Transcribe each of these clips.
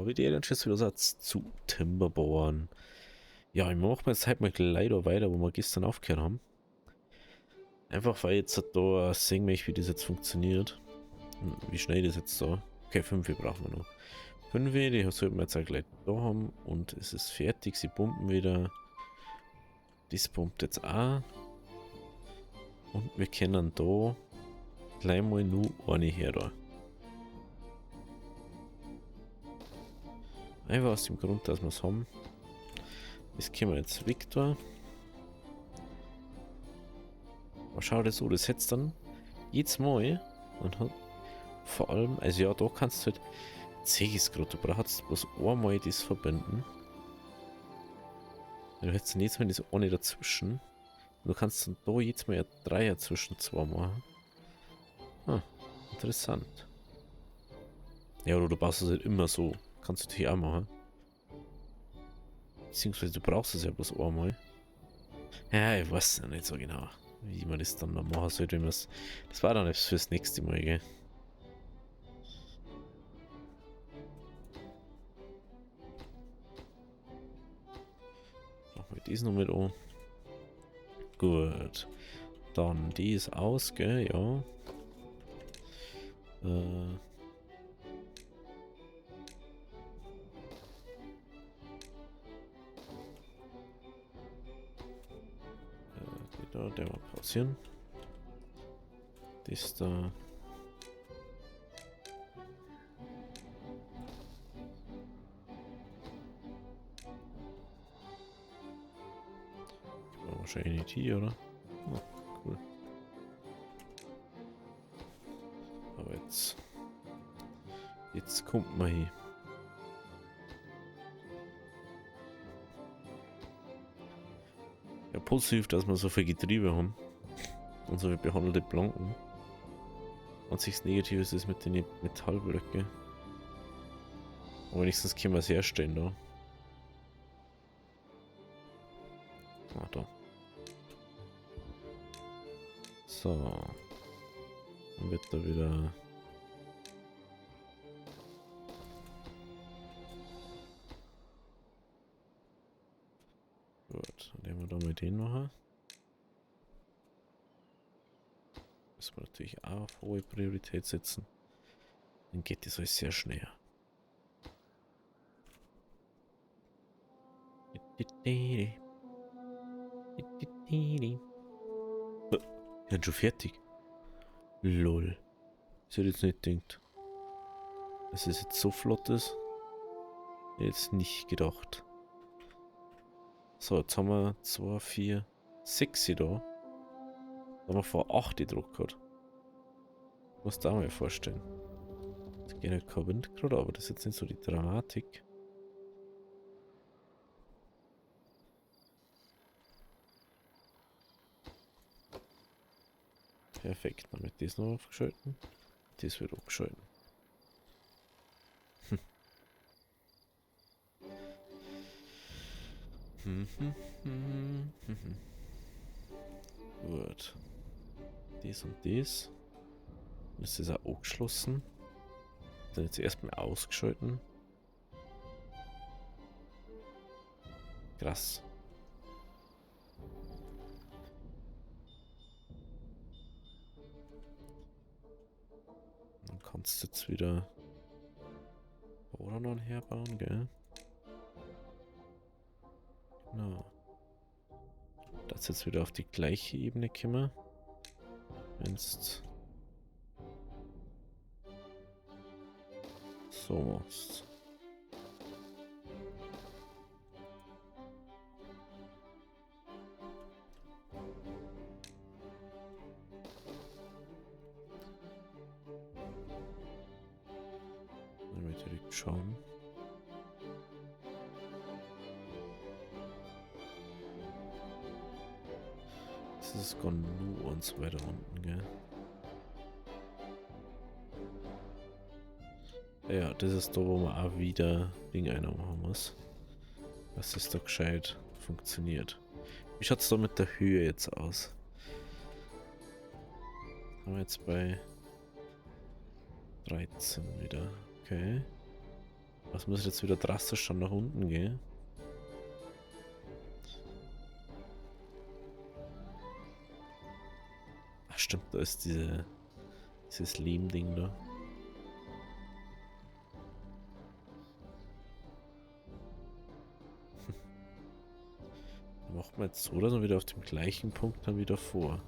habe ich die Challenges wieder Satz zu Timberbauern. Ja, ich mache jetzt halt mal leider weiter, wo wir gestern aufgehört haben. Einfach weil jetzt da sehen wir, wie das jetzt funktioniert. Wie schnell das jetzt da. Okay, 5 brauchen wir noch. 5, die sollten wir jetzt auch gleich da haben und es ist fertig. Sie pumpen wieder. Das pumpt jetzt auch. Und wir können da gleich mal nur eine her da. Einfach aus dem Grund, dass wir es haben. Das können wir jetzt weg da. Aber schau dir so, das hättest dann jedes Mal und hat vor allem, also ja, da kannst du halt, sehe ich es gerade, du brauchst bloß einmal das verbinden. Du hättest dann jetzt mal das eine dazwischen. Du kannst dann da jetzt mal ein Dreier zwischen zwei machen. Ah, interessant. Ja, oder du baust es halt immer so. Kannst du natürlich auch machen. Beziehungsweise du brauchst es ja bloß einmal. Ja, ich weiß ja nicht so genau, wie man das dann noch machen sollte, wenn man es. Das war dann jetzt fürs nächste Mal, gell? Machen wir das noch mit an. Gut. Dann die ist aus, gell? Ja. Die da, der mal pausieren. Das da. War wahrscheinlich nicht hier, oder? Oh, cool. Aber jetzt kommt man hier. Ja, positiv, dass wir so viel Getriebe haben und so viel behandelte Planken. An sich das Negative ist es mit den Metallblöcken. Aber wenigstens können wir es herstellen da. Ah, da. So. Dann wird da wieder. Gut, dann nehmen wir da mal den machen. Müssen wir natürlich auch auf hohe Priorität setzen. Dann geht das alles sehr schnell. Wir sind schon fertig. Lol. Ich hätte jetzt nicht gedacht, dass es jetzt so flott ist. Jetzt nicht gedacht. So, jetzt haben wir 2, 4, 6 da. Da haben wir vor 8 gedruckt gehabt. Musst du dir auch mal vorstellen. Es geht halt kein Wind gerade, aber das ist jetzt nicht so die Dramatik. Perfekt, damit das noch aufgeschalten. Das wird abgeschalten. Gut. Das und das. Das ist auch angeschlossen. Dann jetzt erstmal ausgeschalten. Krass. Dann kannst du jetzt wieder Boranon herbauen, gell? Genau. Das jetzt wieder auf die gleiche Ebene kommen. Wenn's so machst. Dann wird direkt schauen. Das ist gar nur uns weiter unten, gell? Ja, das ist da, wo man auch wieder Ding einer machen muss. Dass das da gescheit funktioniert. Wie schaut es da mit der Höhe jetzt aus? Haben wir jetzt bei 13 wieder. Okay. Was muss jetzt wieder drastisch dann nach unten gehen? Ach stimmt, da ist dieses Lehm-Ding da. Dann macht man jetzt so, dass wir wieder auf dem gleichen Punkt dann wieder vor.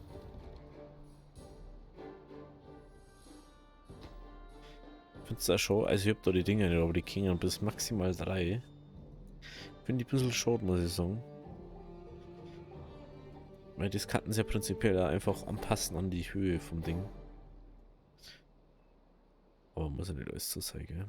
Ich finde es auch schon, also ich habe da die Dinger nicht, aber die gingen bis maximal 3. Finde ich ein bisschen schade, muss ich sagen. Weil das könnten sie ja prinzipiell auch einfach anpassen an die Höhe vom Ding. Aber muss ja nicht alles so sein, gell?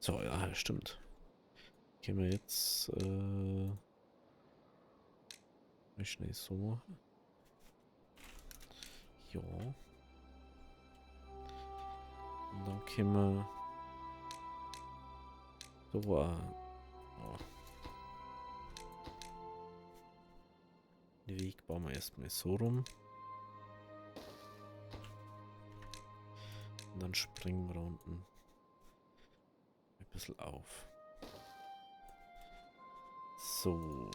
So, ja, stimmt. Gehen wir jetzt, mal schnell so machen. Ja. Und dann können wir da war. Oh. Den Weg bauen wir erstmal so rum. Und dann springen wir da unten ein bisschen auf. So.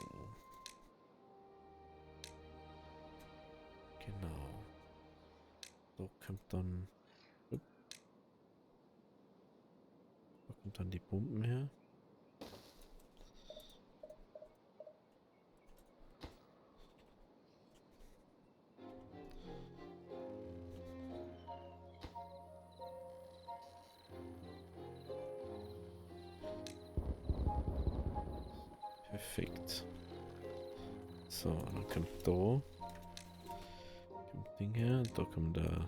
Genau. Da kommt dann. Da kommt dann die Pumpen her. Perfekt. So, dann kommt da. Kommt Ding her. Da kommt der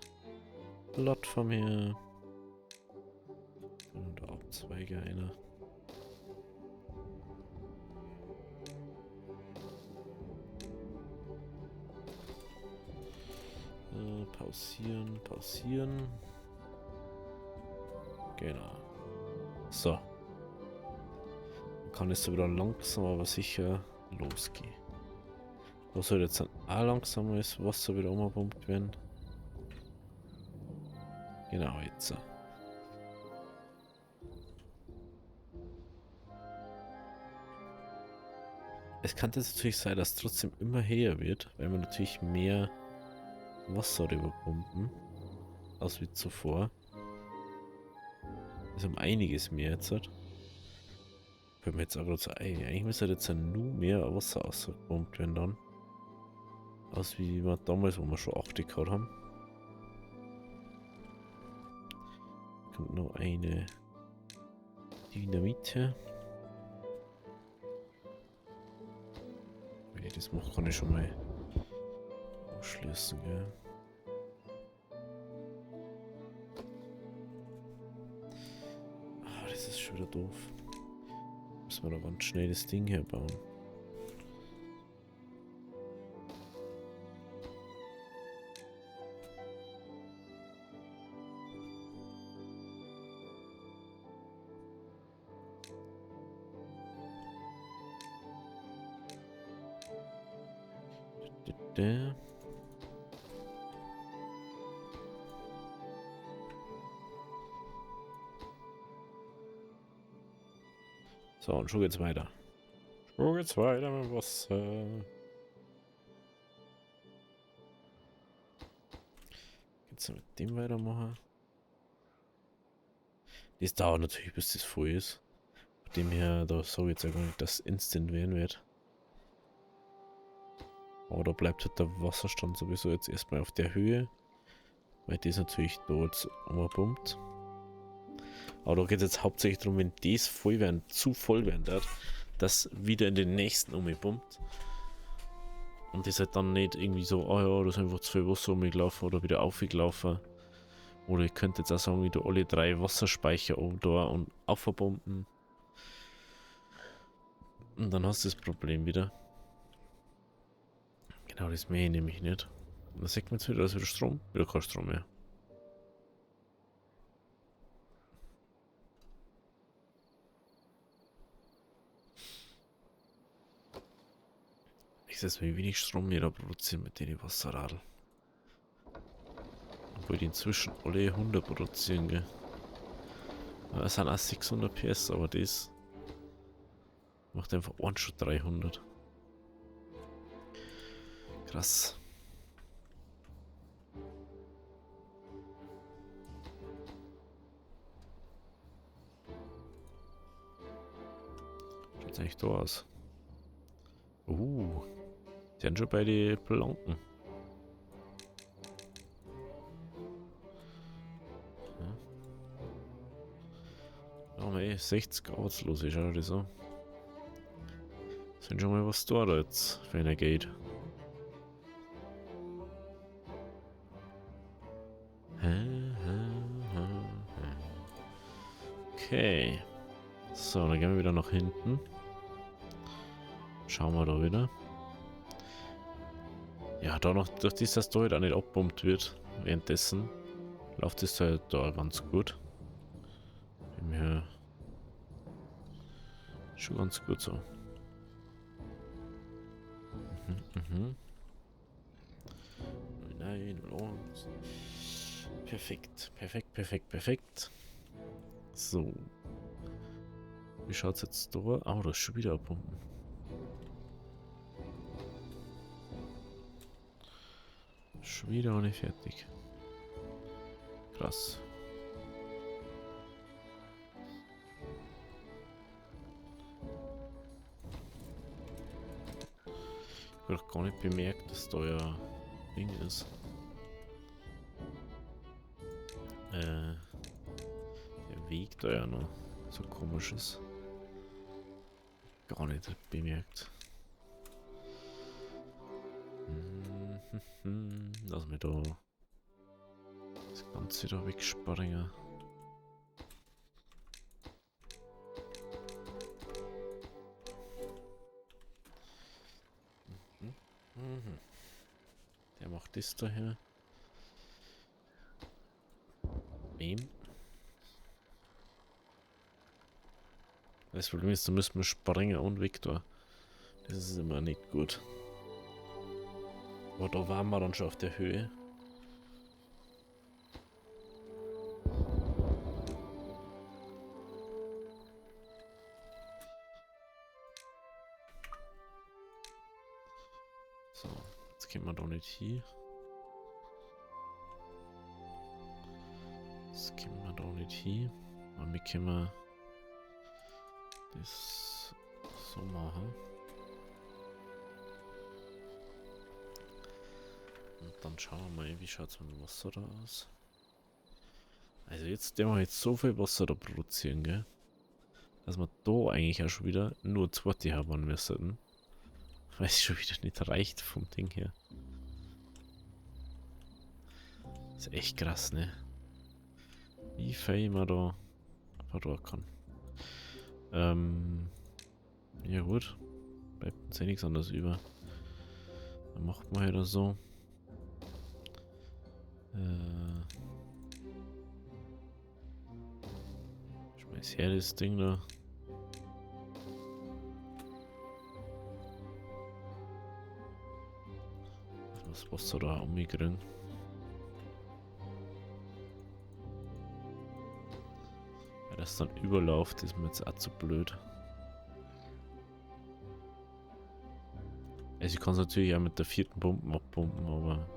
Plattform her. Und da Abzweige einer. Pausieren, pausieren. Genau. So. Dann kann es so wieder langsam, aber sicher losgehen. Da soll jetzt dann auch langsam das Wasser wieder umgepumpt werden. Genau, jetzt. Es kann jetzt natürlich sein, dass es trotzdem immer höher wird, weil wir natürlich mehr Wasser rüberpumpen als wie zuvor. Also um einiges mehr jetzt. Fällt mir jetzt aber so ein. Eigentlich müsste jetzt ja nur mehr Wasser ausgepumpt werden dann. Als wie wir damals, wo wir schon 8 gehabt haben. Kommt noch eine Dynamite. Wenn ich das mache, kann ich schon mal ausschließen, gell. Ah, das ist schon wieder doof. Müssen wir da ganz schnell das Ding herbauen. Da. So, und schon geht's weiter. Schon geht's weiter mit Wasser. Jetzt mit dem weitermachen. Das dauert natürlich, bis das voll ist. Von dem her, da sage ich jetzt ja gar nicht, dass es instant werden wird. Aber da bleibt halt der Wasserstand sowieso jetzt erstmal auf der Höhe. Weil das natürlich dort umpumpt. Aber da geht es jetzt hauptsächlich darum, wenn das voll werden, zu voll werden wird, dass wieder in den nächsten umpumpt. Und das halt dann nicht irgendwie so, oh ja, da ist einfach zu viel Wasser umgelaufen oder wieder aufgelaufen. Oder ich könnte jetzt auch sagen, wieder alle 3 Wasserspeicher oben da und aufpumpen. Und dann hast du das Problem wieder. Genau, das mähe ich nämlich nicht. Und dann sagt man jetzt wieder, da ist wieder Strom. Wieder kein Strom mehr. Dieses, wie wenig Strom wir da produzieren mit den Wasserradl. Obwohl die inzwischen alle 100 produzieren, gell. Ja, es sind auch 600 PS, aber das macht einfach schon 300. Krass. Schaut eigentlich da aus. Die sind schon bei den Planken. Ja, haben wir 60 Arbeitslose, schau dir das an. Sind schon mal was da jetzt, wenn er geht. Okay. So, dann gehen wir wieder nach hinten. Schauen wir da wieder. Ja, da noch, durch das, dass da halt auch nicht abpumpt wird, währenddessen läuft es halt da ganz gut. Mir schon ganz gut so. Nein, los. Perfekt, perfekt, perfekt, perfekt. So. Wie schaut's jetzt da? Oh, das ist schon wieder abpumpen. Schon wieder auch nicht fertig. Krass. Ich habe doch gar nicht bemerkt, dass da ja Ding ist. Der Weg da ja noch so komisch ist. Gar nicht bemerkt. Lass mich da das Ganze da wegspringen. Der macht das daher. Wem? Das Problem ist, da müssen wir springen und Victor. Das ist immer nicht gut. Aber da waren wir dann schon auf der Höhe. So, jetzt können wir da nicht hier. Jetzt können wir da nicht hier. Aber wir können das so machen. Und dann schauen wir mal, wie schaut es mit dem Wasser da aus. Also jetzt, der wir jetzt so viel Wasser da produzieren, gell? Dass wir da eigentlich auch schon wieder nur 2 haben müssen. Weil es schon wieder nicht reicht vom Ding her. Das ist echt krass, ne? Wie viel man da verloren kann. Ja gut. Bleibt uns ja nichts anderes über. Dann macht man halt so. Schmeiß her das Ding da. Das Wasser da umgekriegen. Weil das dann überläuft, ist mir jetzt auch zu blöd. Also ich kann es natürlich auch mit der 4. Pumpen abpumpen, aber...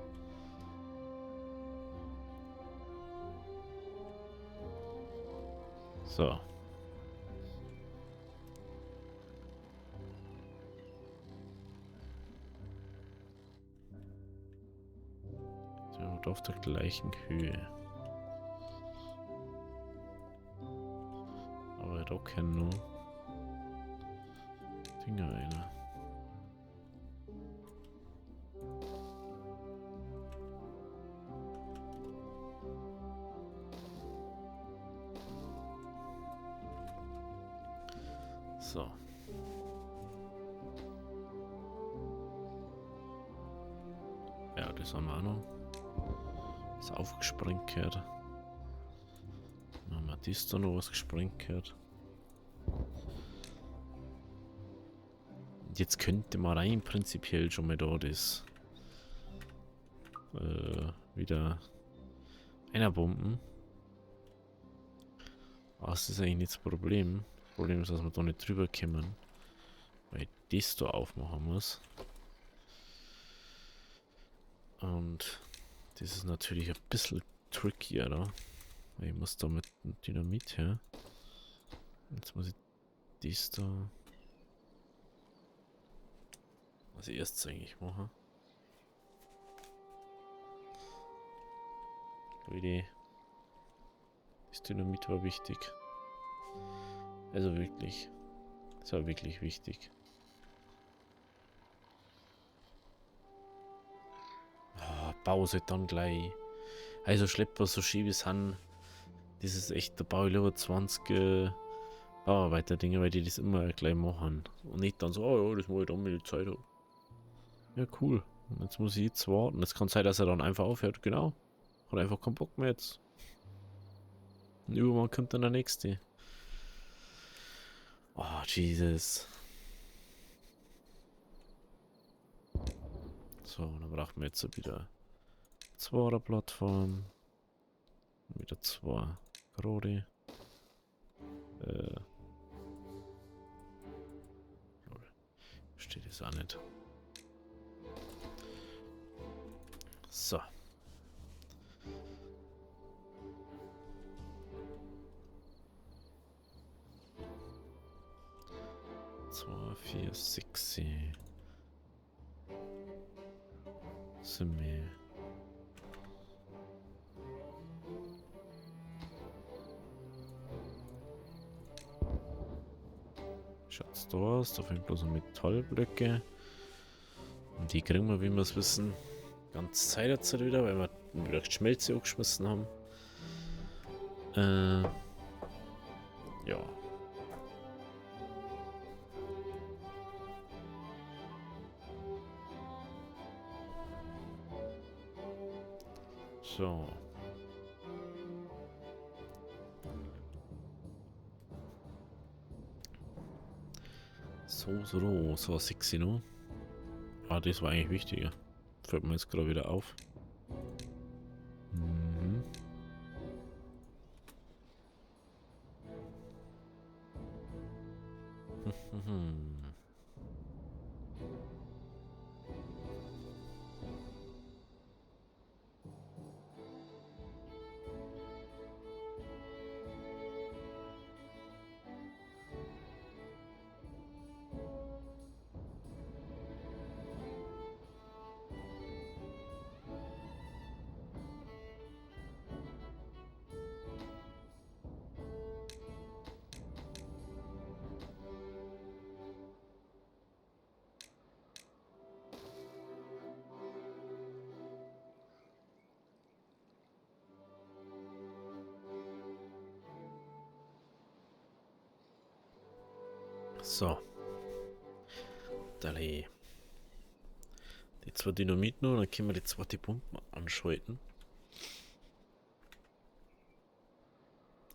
So. So, auf der gleichen Höhe. Aber da können nur Dinger rein. So. Ja, das haben wir auch noch. Das aufgesprengt gehört. Dann haben wir das da noch was gesprengt gehört. Jetzt könnte man rein prinzipiell schon mal da das wieder einer bomben. Aber das ist eigentlich nicht das Problem. Das Problem ist, dass wir da nicht drüber kommen. Weil ich das da aufmachen muss. Und das ist natürlich ein bisschen trickier da. Weil ich muss da mit dem Dynamit her. Jetzt muss ich das da als erstes eigentlich machen. Weil das Dynamit war wichtig. Also wirklich. Das war wirklich wichtig. Ah, Pause dann gleich. Also Schlepper so schief es an. Das ist echt, da baue ich lieber 20 Bauarbeiter-Dinge, weil die das immer gleich machen. Und nicht dann so, oh ja, das mache ich dann, wenn ich Zeit habe. Ja, cool. Und jetzt muss ich jetzt warten. Es kann sein, dass er dann einfach aufhört. Genau. Hat einfach keinen Bock mehr jetzt. Und übermorgen kommt dann der nächste. Oh, Jesus. So, dann brauchen wir jetzt wieder 2er Plattform. Wieder 2 gerade. Steht es auch nicht. So. 2, 4, 6. Sind wir. Schaut's da aus, da fehlen bloß noch Metallblöcke. Und die kriegen wir, wie wir es wissen, ganz Zeit jetzt wieder, weil wir wieder Schmelze angeschmissen haben. Ja. So. So sexy noch. Ah, das war eigentlich wichtiger. Fällt mir jetzt gerade wieder auf. Mhm. So. Dali. Die 2 Dynamit noch, dann können wir die zweite Pumpe anschalten.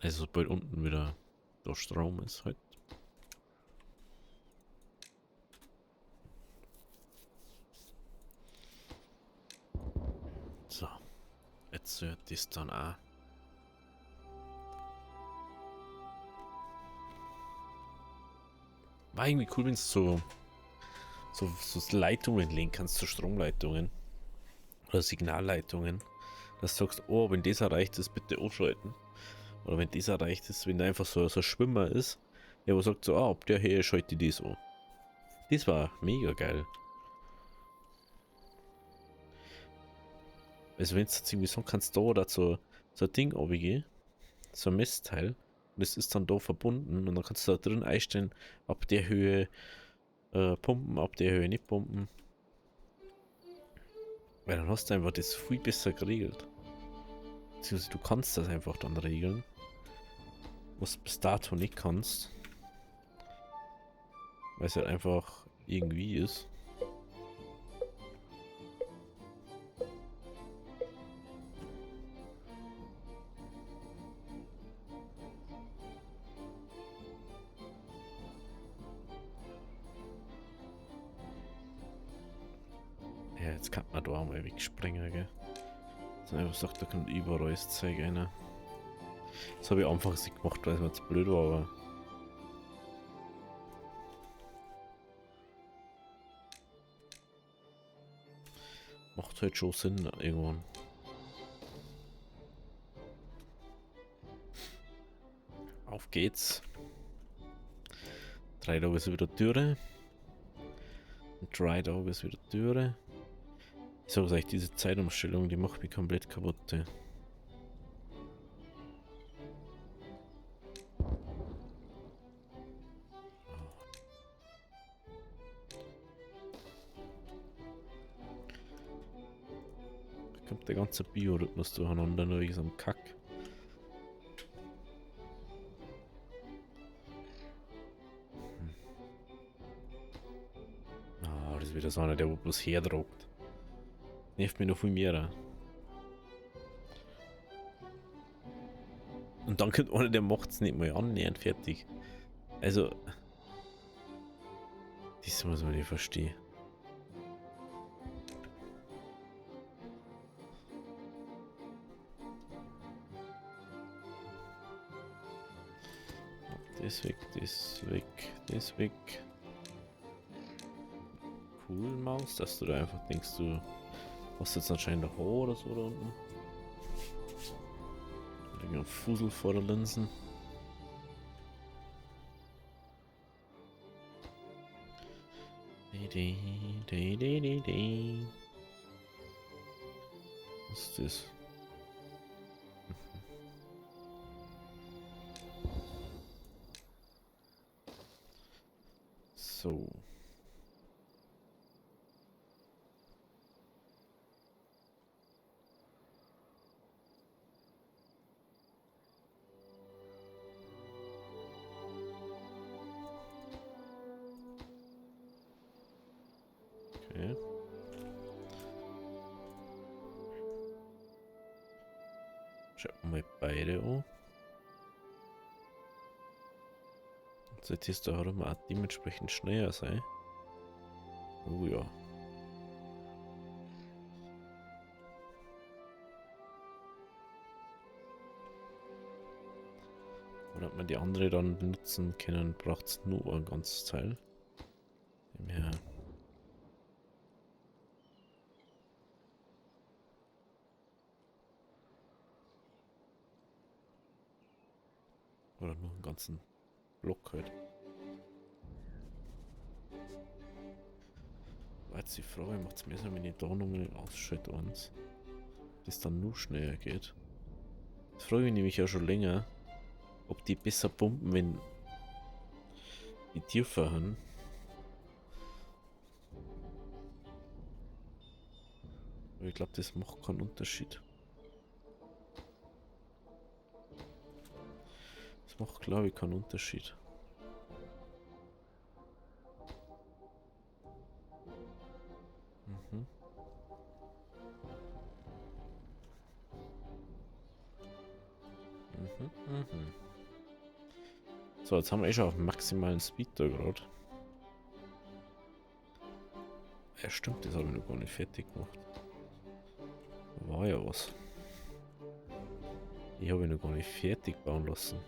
Also sobald unten wieder der Strom ist halt. So. Jetzt hört das dann auch. War irgendwie cool, wenn es so Leitungen legen kannst, so Stromleitungen. Oder Signalleitungen. Dass du sagst, oh, wenn das erreicht ist, bitte anschalten. Oder wenn das erreicht ist, wenn da einfach so ein Schwimmer ist, der wo sagt so, ah, ab der Höhe schalte ich das an. Das war mega geil. Also wenn du jetzt irgendwie sagen kannst, da oder so ein Ding runtergehen, so ein Messteil, und das ist dann da verbunden und dann kannst du da drin einstellen, ab der Höhe pumpen, ab der Höhe nicht pumpen. Weil dann hast du einfach das viel besser geregelt. Beziehungsweise du kannst das einfach dann regeln, was du bis dato nicht kannst. Weil es halt einfach irgendwie ist. Jetzt kann man da auch mal wegspringen, gell? Dass man einfach sagt, da kommt überall das Zeug rein. Das habe ich anfangs nicht gemacht, weil es mir zu blöd war, aber... Macht halt schon Sinn irgendwann. Auf geht's. 3 Tage ist wieder Türe. Und 3 Tage ist wieder Türe. Ich sage euch, diese Zeitumstellung, die macht mich komplett kaputt. Ja. Da kommt der ganze Biorhythmus durcheinander, nur wegen so einem Kack. Ah, das ist wieder so einer, der bloß herdruckt. Nervt mich noch viel mehr. Und dann kommt einer, der macht es nicht mal annähernd fertig. Also, das muss man nicht verstehen. Das weg, das weg, das weg. Cool, Maus, dass du da einfach denkst, du hast jetzt anscheinend ein Haar oder so da unten. Ein Fussel vor der Linsen. Was ist das? So. Okay. Schauen wir mal beide an. Sollte es da auch dementsprechend schneller sein. Oh ja. Und ob man die andere dann benutzen können, braucht es nur ein ganzes Teil. Ja. Oder nur einen ganzen Block halt. War jetzt die Frage, macht es mehr Sinn, wenn ich da nochmal ausschalte eins, das dann nur schneller geht. Das frage ich nämlich ja schon länger, ob die besser pumpen, wenn die tiefer haben. Aber ich glaube, das macht keinen Unterschied. Das macht, glaube ich, keinen Unterschied. Mhm. Mhm, mhm. So, jetzt haben wir eh schon auf maximalen Speed da gerade. Ja, stimmt, das habe ich noch gar nicht fertig gemacht. War ja was. Die habe ich noch gar nicht fertig bauen lassen.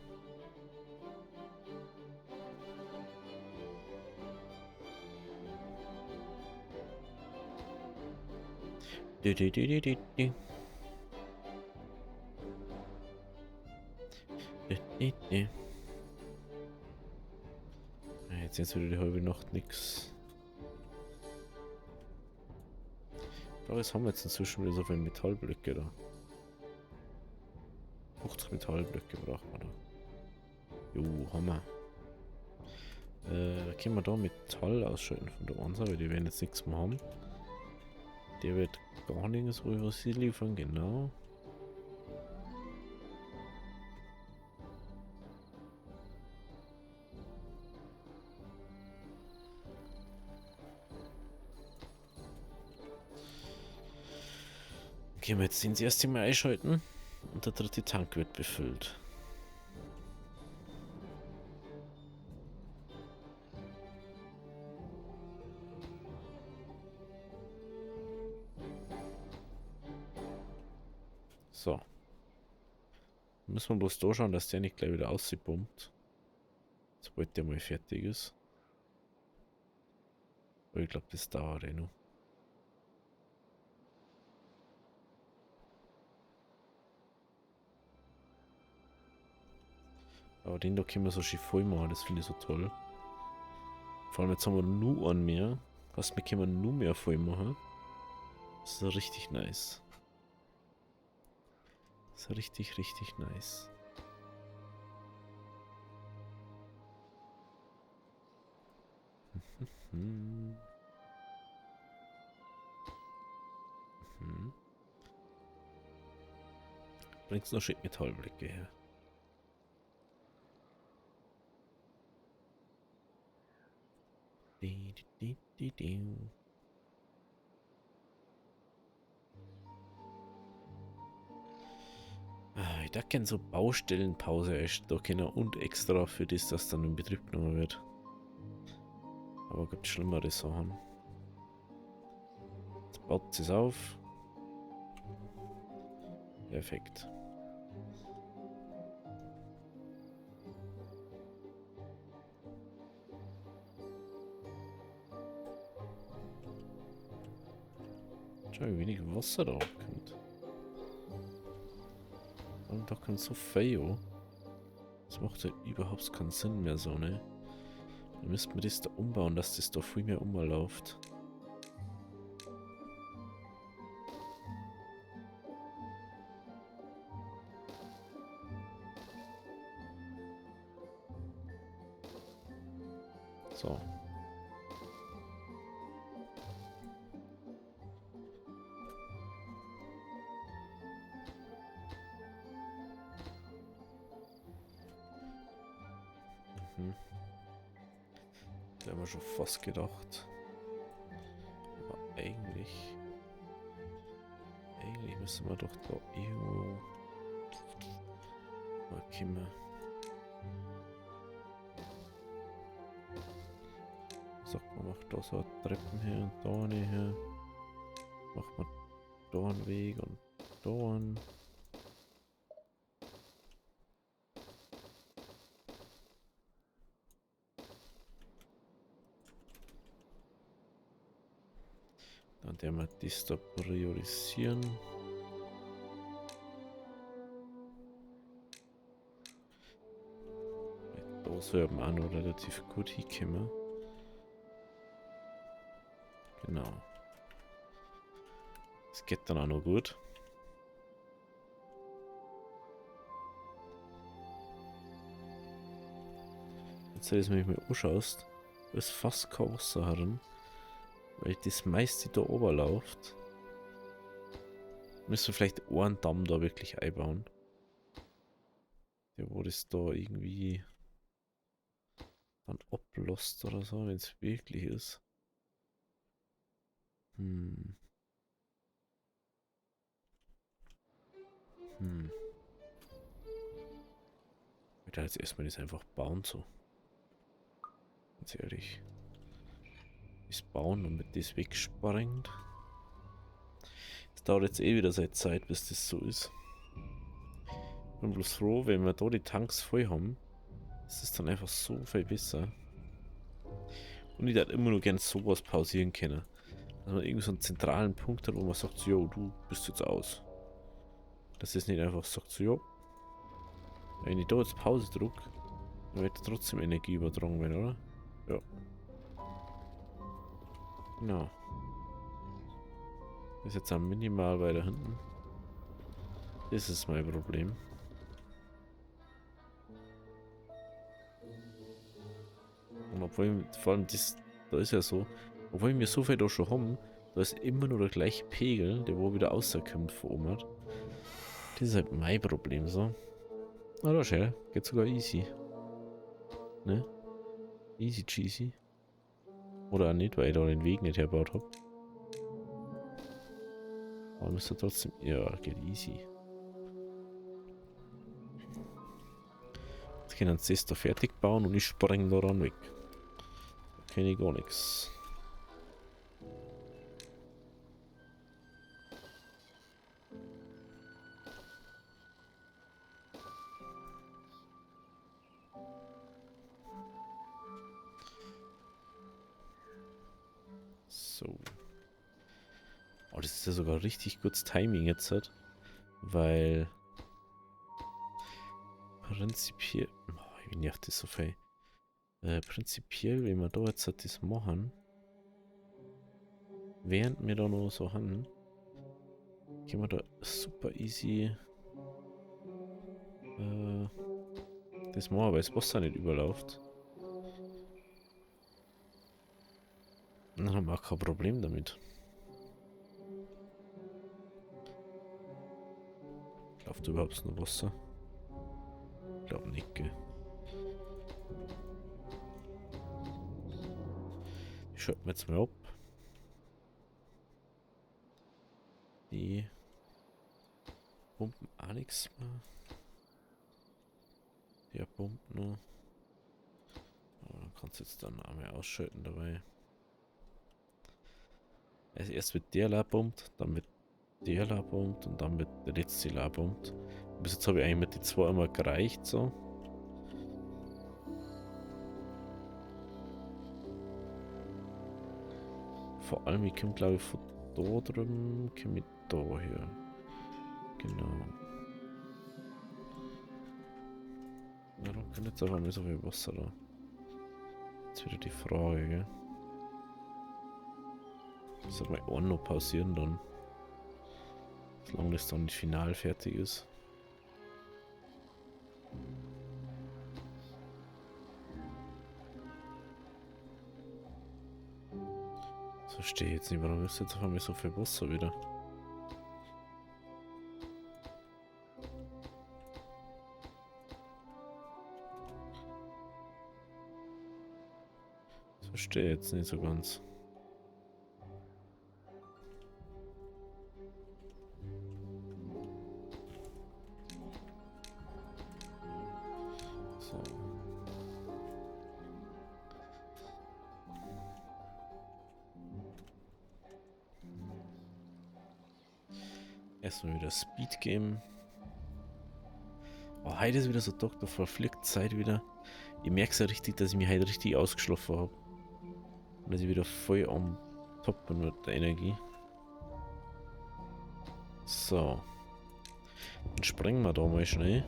Du, du, du, du, du, du. Du, du, du. Jetzt wieder die halbe Nacht nix. Aber jetzt haben wir jetzt inzwischen wieder so viele Metallblöcke da. 50 Metallblöcke braucht man da. Jo, Hammer. Können wir da Metall ausschalten von der Ansa, weil die werden jetzt nichts mehr haben. Der wird gar nichts, wo wir sie liefern, genau. Okay, wir jetzt das erste Mal einschalten und der dritte Tank wird befüllt. So. Müssen wir bloß da schauen, dass der nicht gleich wieder aussieht. Sobald der mal fertig ist. Aber ich glaube, das dauert eh noch. Aber den da können wir so schön voll machen, das finde ich so toll. Vor allem jetzt haben wir nur einen mehr. Was, wir können nur mehr voll machen. Das ist richtig nice. Das ist richtig, richtig nice. Hm. Hm. Bringt's noch schön Metallblöcke her. Ah, ich dachte gerne so Baustellenpause erst da können und extra für das, dass dann in Betrieb genommen wird. Aber gibt schlimmere Sachen. Jetzt baut es auf. Perfekt. Schau, wie wenig Wasser da kommt. Und da kommt so viel. Das macht ja überhaupt keinen Sinn mehr so, ne? Dann müssten wir das da umbauen, dass das da viel mehr umläuft. So. Mhm. Da haben wir schon fast gedacht. Aber eigentlich müssen wir doch da irgendwo mal kommen. Sagt man, macht da so Treppen her und da eine her. Macht man da einen Weg und da einen. Dann werden wir das da priorisieren. Da sollten wir auch noch relativ gut hinkommen. Genau. Das geht dann auch noch gut. Jetzt, wenn du mich mal anschaust, da ist fast kein Wasser herin, weil das meiste da oben läuft. Müssen wir vielleicht einen Damm da wirklich einbauen. Der wo das da irgendwie dann ablässt oder so, wenn es wirklich ist. Hm. Ich werde jetzt erstmal das einfach bauen so. Ganz ehrlich. Das bauen, damit das wegsprengt. Es dauert jetzt eh wieder seine Zeit, bis das so ist. Ich bin bloß froh, wenn wir da die Tanks voll haben. Das ist dann einfach so viel besser. Und ich hätte immer nur gern sowas pausieren können. Dass man irgendwie so einen zentralen Punkt hat, wo man sagt, so, jo, du bist jetzt aus. Dass es nicht einfach sagt, so, jo, wenn ich da jetzt Pause drücke, dann wird trotzdem Energie übertragen werden, oder? Ja. Genau. Ist jetzt am minimal weiter hinten. Das ist mein Problem. Und obwohl, vor allem das, da ist ja so, obwohl wir so viel da schon haben, da ist immer nur der gleiche Pegel, der wo wieder rauskommt von oben. Das ist halt mein Problem, so. Ah, da schau, geht sogar easy. Ne? Easy cheesy. Oder auch nicht, weil ich da den Weg nicht hergebaut habe. Aber müsste trotzdem, ja, geht easy. Jetzt können sie das da fertig bauen und ich spreng da ran weg. Da kenne ich gar nichts. Oh, das ist ja sogar richtig gutes Timing jetzt, halt, weil prinzipiell... Oh, wie nervt das so viel? Prinzipiell, wenn wir da jetzt halt das machen, während wir da noch so haben, können wir da super easy das machen, weil das Wasser nicht überläuft. Dann haben wir auch kein Problem damit. Läuft überhaupt noch Wasser? Ich glaube nicht, gell. Die schalten wir jetzt mal ab. Die pumpen auch nichts mehr. Der pumpt noch. Aber dann kannst du jetzt dann auch mehr ausschalten dabei. Also erst wird der leer pumpt, dann wird der leer pumpt und dann wird der letzte leer pumpt. Bis jetzt habe ich eigentlich mit den zwei immer gereicht so. Vor allem, ich komme glaube ich von da drüben, komme ich da her. Genau. Warum kann jetzt aber nicht so viel Wasser da? Jetzt wieder die Frage, gell? Sollte mal auch noch pausieren dann. Solange das dann nicht final fertig ist. Das verstehe ich jetzt nicht, warum ist jetzt auf einmal so viel Wasser wieder? Das verstehe ich jetzt nicht so ganz. So. Erstmal wieder Speed geben. Oh, heute ist wieder so Dr. Verfliegt Zeit wieder. Ich merke es ja richtig, dass ich mich heute richtig ausgeschlafen habe. Und dass ich wieder voll am Top bin mit der Energie. So. Dann springen wir da mal schnell.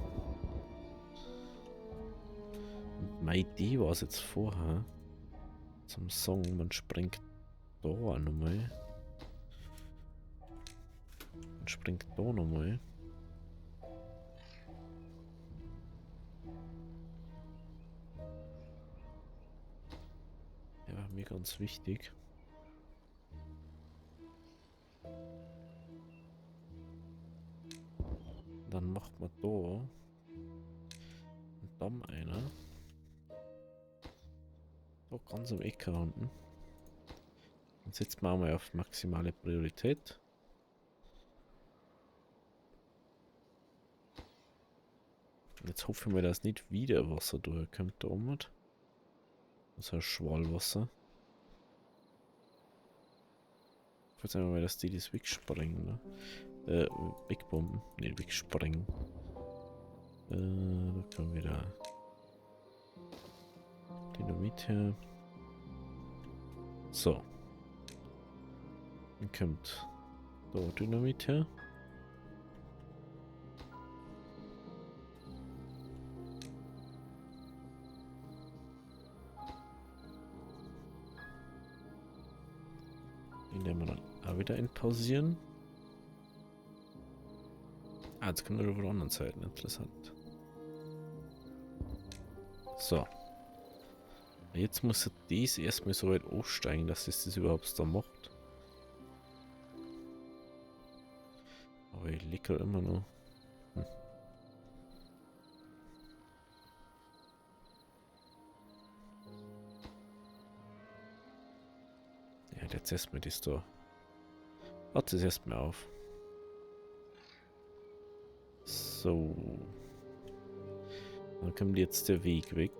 Und meine Idee war es jetzt vorher. Zum Song, man springt da nochmal. Man springt da nochmal. Ja, war mir ganz wichtig. Dann macht man da und dann einer. Da ganz am Eck unten. Dann setzt man einmal auf maximale Priorität. Und jetzt hoffe ich mal, dass nicht wieder Wasser durchkommt da oben. Das ist ein Schwallwasser. Ich weiß einmal, dass die das wegsprengen, ne? Wegbomben. Ne, wegsprengen. Da kommen wieder Dynamit her. So. Dann kommt da Dynamit her. Den nehmen wir dann auch wieder entpausieren. Ah, jetzt können wir über die anderen Seiten. Interessant. So. Jetzt muss er das erstmal so weit aufsteigen, dass es das überhaupt da macht. Aber ich liege immer noch. Ja, jetzt erstmal das da. Warte es erstmal auf. So. Dann kommt jetzt der Weg weg.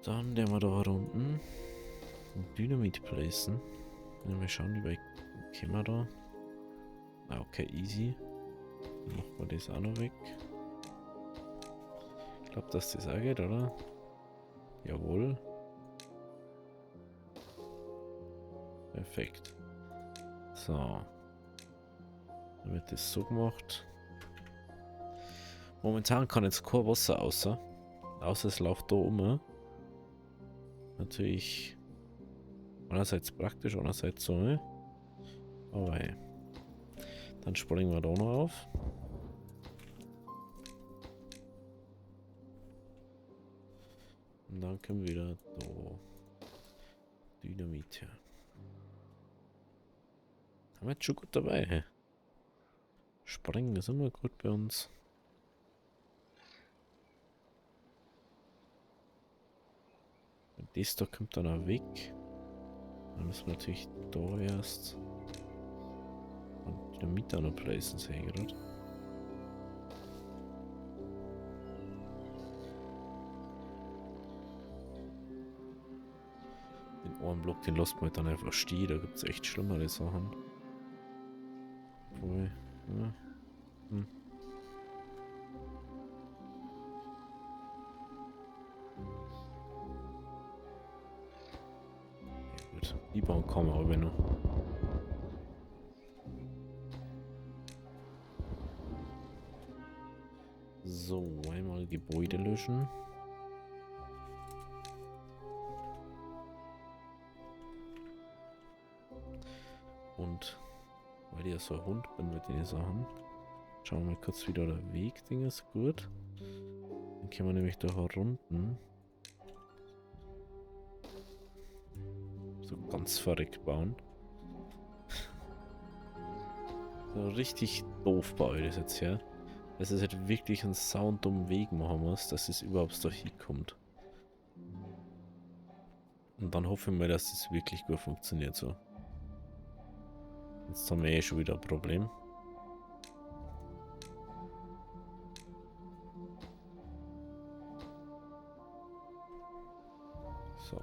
Dann der wir da unten Dynamit placen. Mal schauen, wie weit können wir da. Ah, okay, easy. Dann machen wir das auch noch weg. Ich glaube, dass das auch geht, oder? Jawohl. Perfekt. So. Dann wird das so gemacht. Momentan kann jetzt kein Wasser außer es läuft da um. Natürlich einerseits praktisch, andererseits so, ne? Aber ja. Dann springen wir da noch auf. Und dann können wir wieder da Dynamit her. Haben wir jetzt schon gut dabei, hä? Springen ist immer gut bei uns. Und das da kommt dann auch weg. Dann müssen wir natürlich da erst und Dynamit auch noch preisen, sehe ich gerade. Den einen Block, den lässt man halt dann einfach stehen, da gibt es echt schlimmere Sachen. Obwohl, ja. Ja, gut, die bauen kaum aber noch. So, einmal Gebäude löschen. Und weil ich ja so ein Hund bin mit den Sachen, schauen wir mal kurz wieder der Weg-Ding ist gut. Dann können wir nämlich da herunten so ganz verrückt bauen. So richtig doof baue ich das jetzt her. Dass es halt wirklich einen saudummen Weg machen muss, dass es überhaupt da hinkommt. Und dann hoffe ich mal, dass das wirklich gut funktioniert so. Jetzt haben wir eh schon wieder ein Problem. So.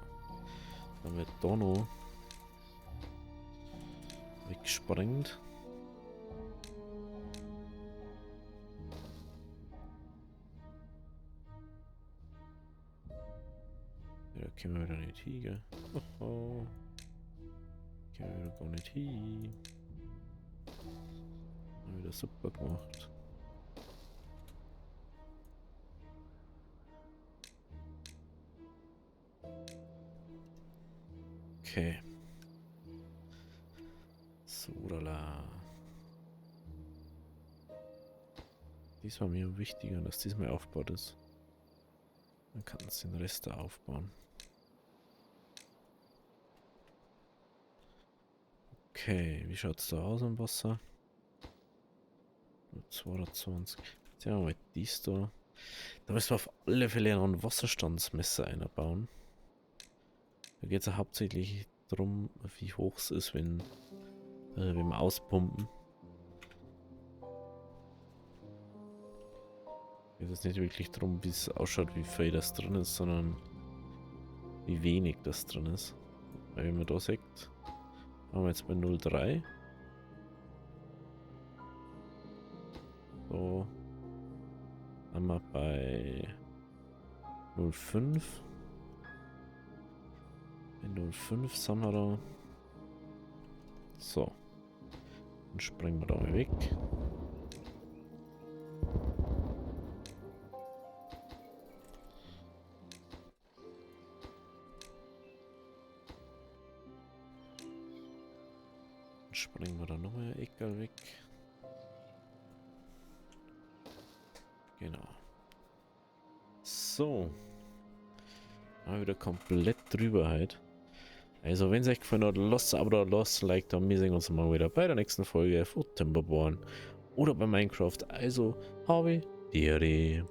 Dann wird da noch weggesprengt. Ja, da können wir wieder nicht hin, gell? Oho. Können wir wieder gar nicht hin. Haben wieder super gemacht. Okay. So, lala. Dies war mir wichtiger, dass diesmal aufgebaut ist. Dann kann es den Rest da aufbauen. Okay, wie schaut es da aus im Wasser? 220. Jetzt haben wir mal dies da. Da müssen wir auf alle Fälle noch ein Wasserstandsmesser einbauen. Da geht es ja hauptsächlich darum, wie hoch es ist, wenn wir auspumpen. Geht es nicht wirklich darum, wie es ausschaut, wie viel das drin ist, sondern wie wenig das drin ist. Weil wenn man da sieht, haben wir jetzt bei 0,3. So. Haben wir bei 0,5. Bei 0,5 sind wir da. So. Dann springen wir da mal weg. Dann springen wir da nochmal ein Eckerl weg. Genau. So. Mal wieder komplett drüber halt. Also wenn es euch gefallen hat, lasst ein Abo da, lasst ein Like da. Wir sehen uns morgen wieder bei der nächsten Folge von Timberborn oder bei Minecraft. Also, habe die Ehre.